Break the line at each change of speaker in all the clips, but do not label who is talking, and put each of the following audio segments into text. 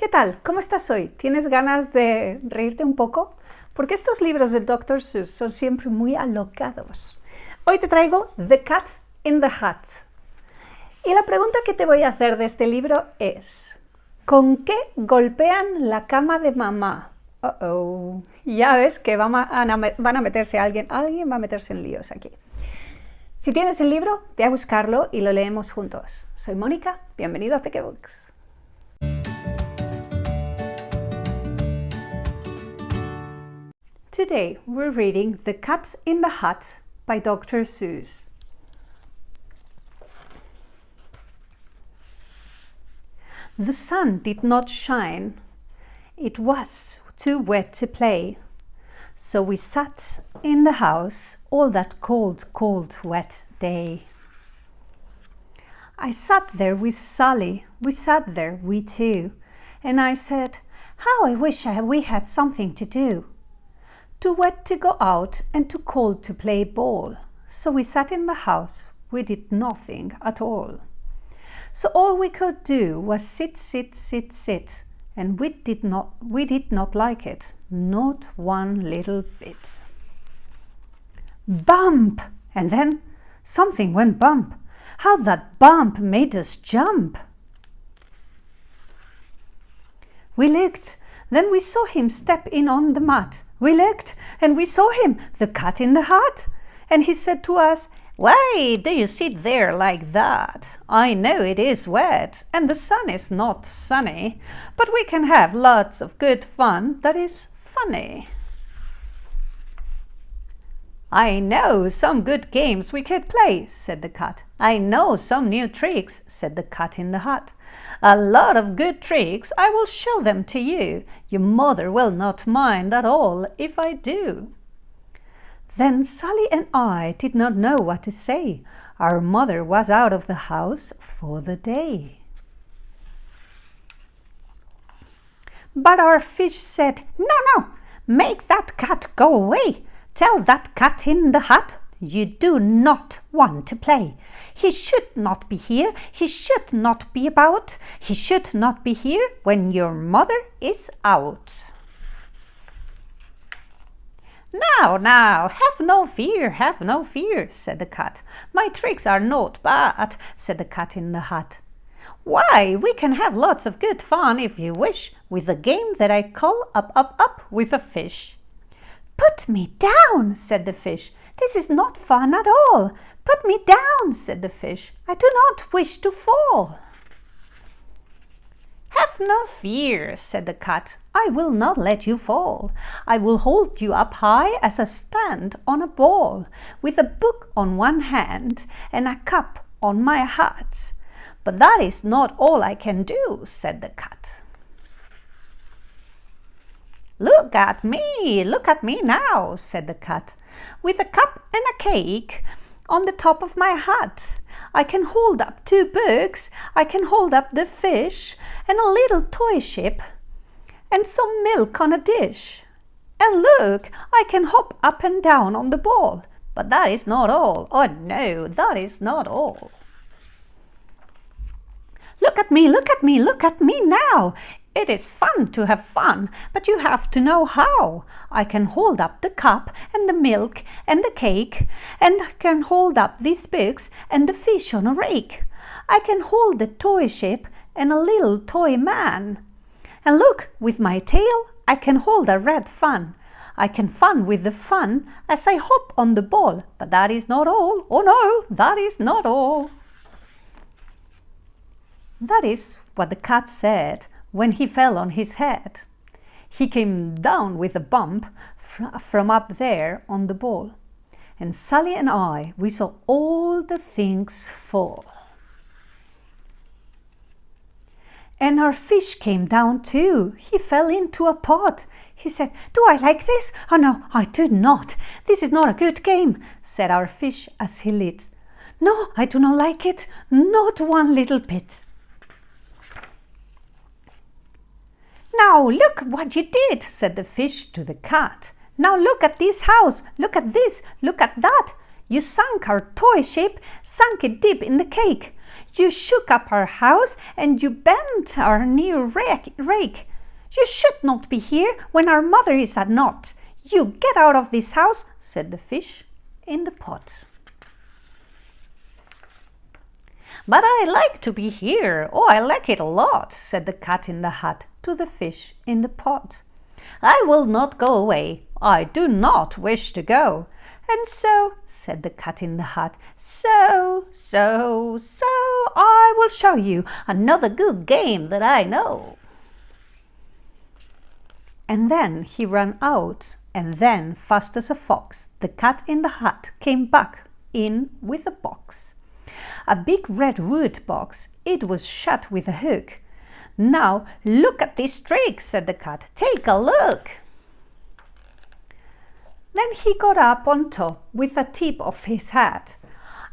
¿Qué tal? ¿Cómo estás hoy? ¿Tienes ganas de reírte un poco? Porque estos libros del Dr. Seuss son siempre muy alocados. Hoy te traigo The Cat in the Hat. Y la pregunta que te voy a hacer de este libro es: ¿con qué golpean la cama de mamá? Ya ves que van a meterse alguien va a meterse en líos aquí. Si tienes el libro, ve a buscarlo y lo leemos juntos. Soy Mónica, bienvenido a Peque Books. Today we're reading The Cat in the Hat by Dr. Seuss. The sun did not shine. It was too wet to play. So we sat in the house all that cold, wet day. I sat there with Sally, we sat there, we two, and I said, how I wish we had something to do. Too wet to go out and too cold to play ball. So we sat in the house, we did nothing at all. So all we could do was sit, and we did not like it, not one little bit. Bump! And then something went bump. How that bump made us jump! We looked, then we saw him step in on the mat. We looked, and we saw him, the cat in the hat. And he said to us, why do you sit there like that? I know it is wet, and the sun is not sunny, but we can have lots of good fun that is funny. I know some good games we could play, said the cat. I know some new tricks, said the cat in the hat. A lot of good tricks, I will show them to you. Your mother will not mind at all if I do. Then Sally and I did not know what to say. Our mother was out of the house for the day. But our fish said, no, make that cat go away. Tell that cat in the hat you do not want to play. He should not be here, he should not be about, he should not be here when your mother is out. Now, have no fear, said the cat. My tricks are not bad, said the cat in the hat. Why, we can have lots of good fun if you wish, with a game that I call up with a fish. Put me down, said the fish. This is not fun at all. Put me down, said the fish. I do not wish to fall. Have no fear, said the cat. I will not let you fall. I will hold you up high as a stand on a ball, with a book on one hand and a cup on my hat. But that is not all I can do, said the cat. Look at me now, said the cat, with a cup and a cake on the top of my hat. I can hold up 2 books, I can hold up the fish, and a little toy ship, and some milk on a dish. And look, I can hop up and down on the ball. But that is not all. Oh no, that is not all. Look at me now. It is fun to have fun, but you have to know how. I can hold up the cup and the milk and the cake, and I can hold up these books and the fish on a rake. I can hold the toy ship and a little toy man. And look, with my tail, I can hold a red fun. I can fun with the fun as I hop on the ball, but that is not all. Oh no, that is not all. That is what the cat said when he fell on his head. He came down with a bump from up there on the ball. And Sally and I, we saw all the things fall. And our fish came down too. He fell into a pot. He said, do I like this? Oh no, I do not. This is not a good game, said our fish as he lit. No, I do not like it, not one little bit. Now look what you did, said the fish to the cat. Now look at this house, look at this, look at that. You sunk our toy ship, sunk it deep in the cake. You shook up our house and you bent our new rake. You should not be here when our mother is not. You get out of this house, said the fish in the pot. But I like to be here. Oh, I like it a lot, said the cat in the hat to the fish in the pot. I will not go away. I do not wish to go. And so, said the cat in the hat, so, I will show you another good game that I know. And then he ran out, and then, fast as a fox, the cat in the hat came back in with a box. A big red wood box. It was shut with a hook. Now, look at this trick, said the cat. Take a look. Then he got up on top with the tip of his hat.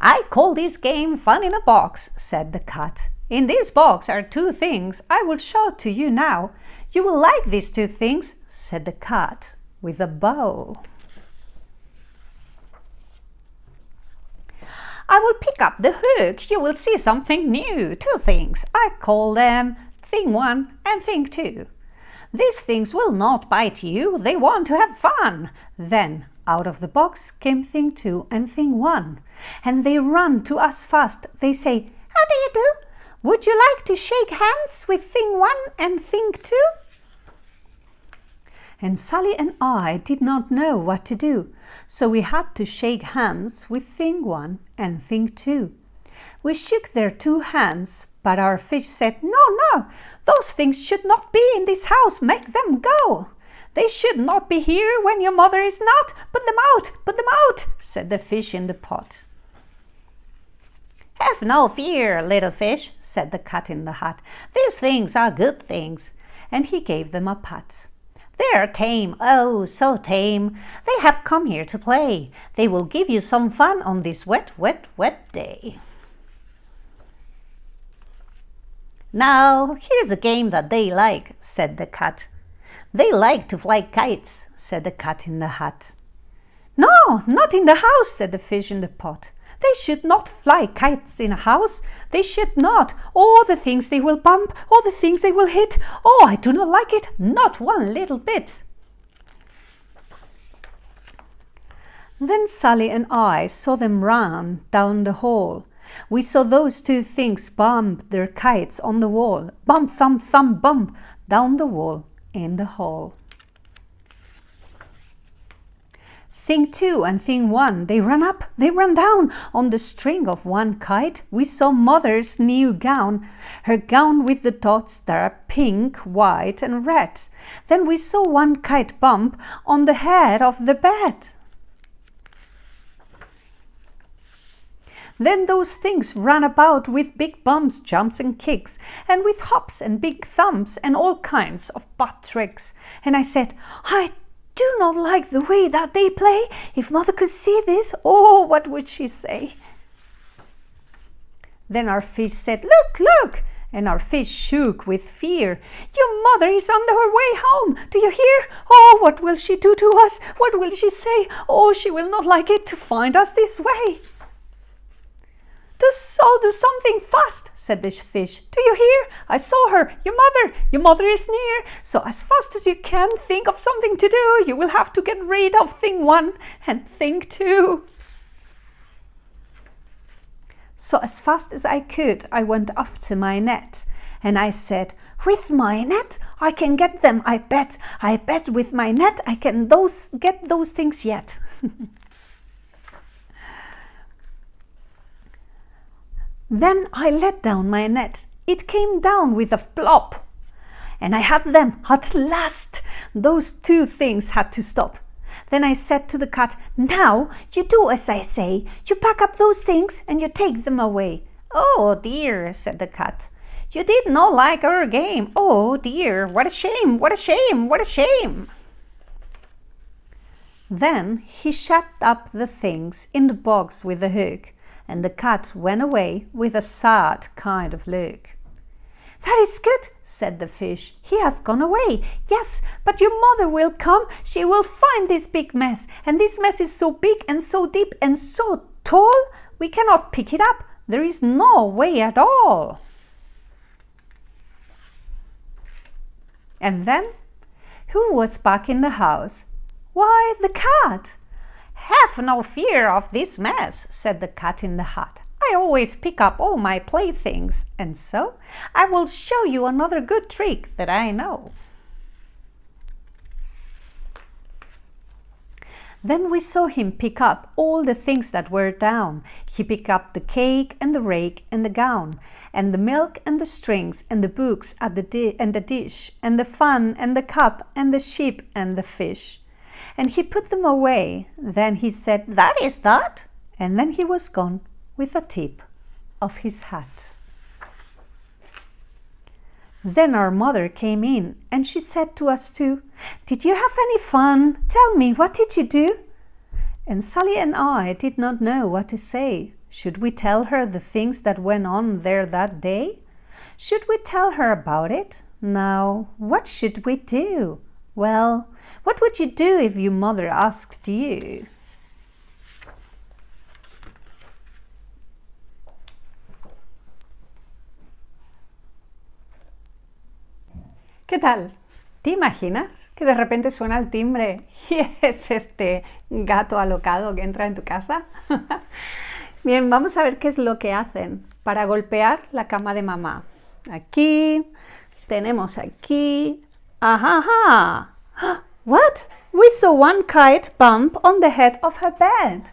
I call this game fun in a box, said the cat. In this box are 2 things I will show to you now. You will like these 2 things, said the cat with a bow. I will pick up the hook. You will see something new. 2 things. I call them thing 1 and thing 2. These things will not bite you. They want to have fun. Then out of the box came thing 2 and thing 1. And they run to us fast. They say, how do you do? Would you like to shake hands with thing 1 and thing 2? And Sally and I did not know what to do, so we had to shake hands with thing 1 and thing 2. We shook their 2 hands, but our fish said, No, those things should not be in this house. Make them go. They should not be here when your mother is not. Put them out, said the fish in the pot. Have no fear, little fish, said the cat in the hat. These things are good things. And he gave them a pat. They are tame, oh, so tame. They have come here to play. They will give you some fun on this wet, wet, wet day. Now, here's a game that they like, said the cat. They like to fly kites, said the cat in the hat. No, not in the house, said the fish in the pot. They should not fly kites in a house. They should not. All the things they will bump, all the things they will hit. Oh, I do not like it, not one little bit. Then Sally and I saw them run down the hall. We saw those 2 things bump their kites on the wall. Bump, thump, thump, bump, down the wall in the hall. Thing 2 and thing 1, they ran up, they ran down. On the string of one kite, we saw mother's new gown, her gown with the dots that are pink, white and red. Then we saw one kite bump on the head of the bed. Then those things ran about with big bumps, jumps and kicks, and with hops and big thumps and all kinds of butt tricks. And I said, I do not like the way that they play. If mother could see this, oh, what would she say? Then our fish said, look, look. And our fish shook with fear. Your mother is on her way home. Do you hear? Oh, what will she do to us? What will she say? Oh, she will not like it to find us this way. Do something fast, said the fish. Do you hear? I saw her. Your mother is near. So as fast as you can think of something to do, you will have to get rid of thing 1 and thing 2. So as fast as I could, I went up to my net. And I said, with my net, I can get them, I bet. I bet with my net, I can get those things yet. Then I let down my net. It came down with a plop. And I had them at last. Those 2 things had to stop. Then I said to the cat, now you do as I say. You pack up those things and you take them away. Oh dear, said the cat. You did not like our game. Oh dear, what a shame, what a shame, what a shame. Then he shut up the things in the box with the hook. And the cat went away with a sad kind of look. That is good, said the fish. He has gone away. Yes, but your mother will come. She will find this big mess. And this mess is so big and so deep and so tall, we cannot pick it up. There is no way at all. And then, who was back in the house? Why, the cat! Have no fear of this mess, said the cat in the hat. I always pick up all my playthings, and so I will show you another good trick that I know. Then we saw him pick up all the things that were down. He picked up the cake and the rake and the gown, and the milk and the strings and the books and the dish, and the fan and the cup and the sheep and the fish. And he put them away. Then he said, "That is that." And then he was gone with a tip of his hat. Then our mother came in, and she said to us two, "Did you have any fun? Tell me, what did you do?" And Sally and I did not know what to say. Should we tell her the things that went on there that day? Should we tell her about it? Now, what should we do? Well, what would you do if your mother asked you? ¿Qué tal? ¿Te imaginas que de repente suena el timbre y es este gato alocado que entra en tu casa? Bien, vamos a ver qué es lo que hacen para golpear la cama de mamá. Aquí, tenemos aquí. ¡Ajá! What? We saw one kite bump on the head of her bed.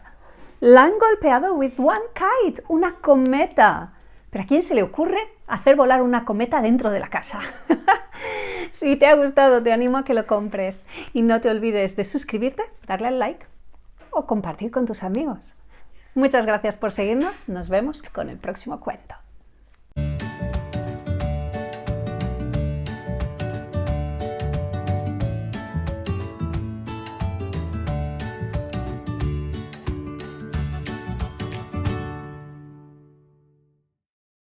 La han golpeado with one kite, una cometa. ¿Pero a quién se le ocurre hacer volar una cometa dentro de la casa? Si te ha gustado, te animo a que lo compres. Y no te olvides de suscribirte, darle al like o compartir con tus amigos. Muchas gracias por seguirnos. Nos vemos con el próximo cuento.